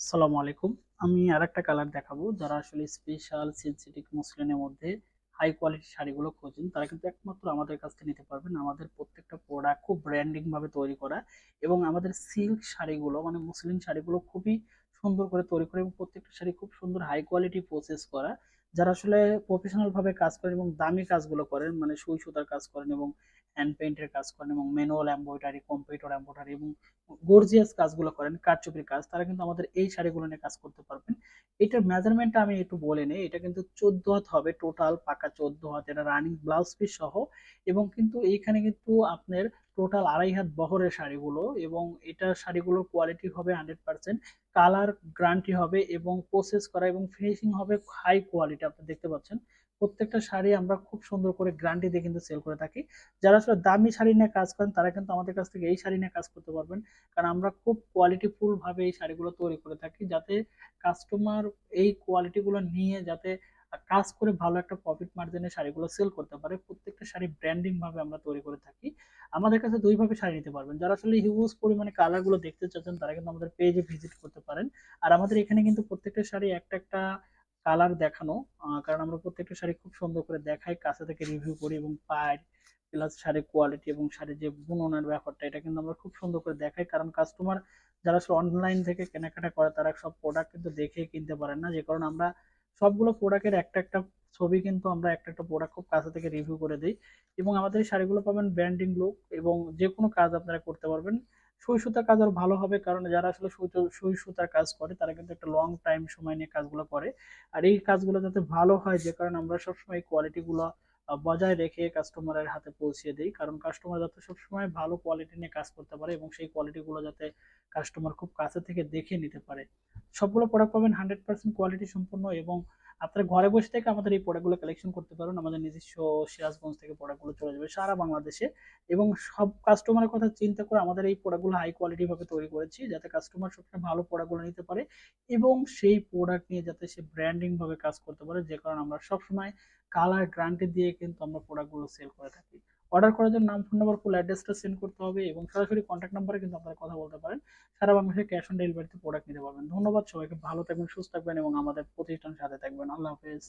আসসালামু আলাইকুম। আমি আরেকটা কালার দেখাবো। যারা আসলে স্পেশাল সিনথেটিক মসলিনের মধ্যে হাই কোয়ালিটি শাড়িগুলো খোঁজেন, তারা কিন্তু একমাত্র আমাদের কাছ থেকে নিতে পারবেন। আমাদের প্রত্যেকটা প্রোডাক্ট খুব ব্র্যান্ডিং ভাবে তৈরি করা এবং আমাদের সিল্ক শাড়িগুলো মানে মসলিন শাড়িগুলো খুবই সুন্দর করে তৈরি করে এবং প্রত্যেকটা শাড়ি খুব সুন্দর হাই কোয়ালিটি প্রসেস করা। যারা আসলে প্রফেশনাল ভাবে কাজ করেন এবং দামি কাজগুলো করেন মানে সুই সুতার কাজ করেন এবং হ্যান্ড পেইন্টের কাজ করেন এবং ম্যানুয়াল এমব্রয়ডারি, কম্পিউটার এমব্রয়ডারি এবং গর্জিয়াস কাজগুলো করেন, কারচুপির কাজ, তারা কিন্তু আমাদের এই শাড়িগুলো নিয়ে কাজ করতে পারবেন। এটার মেজারমেন্টটা আমি একটু বলে নেই। এটা কিন্তু 14 হাত হবে, টোটাল পাকা 14 হাত, এটা রানিং ব্লাউজ পিস সহ। এবং কিন্তু এইখানে কিন্তু আপনার টোটাল 2.5 হাত বহরের শাড়িগুলো এবং এটার শাড়িগুলোর কোয়ালিটি হবে 100%, কালার গ্যারান্টি হবে এবং প্রসেস করা এবং ফিনিশিং হবে হাই কোয়ালিটি। আপনি দেখতে পাচ্ছেন প্রত্যেকটা শাড়ি আমরা খুব সুন্দর করে গ্যারান্টি দিয়ে কিন্তু সেল করে থাকি। যারা আসলে দামি শাড়ি নিয়ে কাজ করেন তারা কিন্তু আমাদের কাছ থেকে এই শাড়ি নিয়ে কাজ করতে পারবেন, কারণ আমরা খুব কোয়ালিটিফুল ভাবে এই শাড়িগুলো তৈরি করে থাকি, যাতে কাস্টমার এই কোয়ালিটিগুলো নিয়ে যাতে কাজ করে ভালো একটা প্রফিট মার্জিনে শাড়িগুলো সেল করতে পারে। প্রত্যেকটা শাড়ি ব্র্যান্ডিং ভাবে আমরা তৈরি করে থাকি। আমাদের কাছে দুই ভাবে শাড়ি নিতে পারবেন। যারা আসলে হিউজ পরিমাণে কালার গুলো দেখতে চাচ্ছেন তারা কিন্তু আমাদের পেজে ভিজিট করতে পারেন। আর আমাদের এখানে কিন্তু প্রত্যেকটা শাড়ি একটা একটা কালার দেখানো, কারণ আমরা প্রত্যেকটা শাড়ি খুব সুন্দর করে দেখাই, কাছে থেকে রিভিউ করি এবং পাই প্লাস শাড়ির কোয়ালিটি এবং শাড়ির যে বুননের ব্যাপারটা এটা কিন্তু আমরা খুব সুন্দর করে দেখাই, কারণ কাস্টমার যারা আসলে অনলাইন থেকে কেনাকাটা করে তারা সব প্রোডাক্ট কিন্তু দেখে কিনতে পারেন না, যে কারণে আমরা সবগুলো প্রোডাক্টের একটা একটা ছবি কিন্তু আমরা একটা একটা প্রোডাক্ট খুব কাছে থেকে রিভিউ করে দিই। এবং আমাদের এই শাড়িগুলো পাবেন ব্র্যান্ডিং লুক এবং যে কোনো কাজ আপনারা করতে পারবেন। সুই সুতার কাজ আরো ভালো হবে, কারণ যারা আসলে সুই সুতার কাজ করে তারা কিন্তু একটা লং টাইম সময় নিয়ে কাজগুলো করে। আর এই কাজগুলো যাতে ভালো হয় যে কারণে আমরা সবসময় কোয়ালিটি গুলো বজায় রেখে কাস্টমারের হাতে পৌঁছে দিই, কারণ কাস্টমার যাতে সবসময় ভালো কোয়ালিটি নিয়ে কাজ করতে পারে এবং সেই কোয়ালিটি গুলো যাতে কাস্টমার খুব কাছে থেকে দেখে নিতে পারে। সবগুলো প্রোডাক্ট পাবেন 100% কোয়ালিটি সম্পন্ন এবং আপনার ঘরে বসে থেকে আমাদের এই প্রোডাক্টগুলো কালেকশন করতে পারেন। আমাদের নিজস্ব সিরাজগঞ্জ থেকে প্রোডাক্টগুলো চলে যাবে সারা বাংলাদেশে এবং সব কাস্টমারের কথা চিন্তা করে আমাদের এই প্রোডাক্টগুলো হাই কোয়ালিটি ভাবে তৈরি করেছি, যাতে কাস্টমার সবসময় ভালো প্রোডাক্টগুলো নিতে পারে এবং সেই প্রোডাক্ট নিয়ে যাতে সে ব্র্যান্ডিং ভাবে কাজ করতে পারে, যে কারণে আমরা সবসময় কালার গ্যারান্টি দিয়ে কিন্তু আমরা প্রোডাক্টগুলো সেল করে থাকি। অর্ডার করার জন্য নাম, ফোন নাম্বার, ফুল অ্যাড্রেসটা সেন্ড করতে হবে এবং সরাসরি কন্ট্যাক্ট নাম্বারে কিন্তু আপনারা কথা বলতে পারেন। সারা বাংলাদেশে ক্যাশ অন ডেলিভারিতে প্রোডাক্ট নিতে পারবেন। ধন্যবাদ সবাইকে, ভালো থাকবেন, সুস্থ থাকবেন এবং আমাদের প্রতিষ্ঠানের সাথে থাকবেন। আল্লাহ হাফেজ।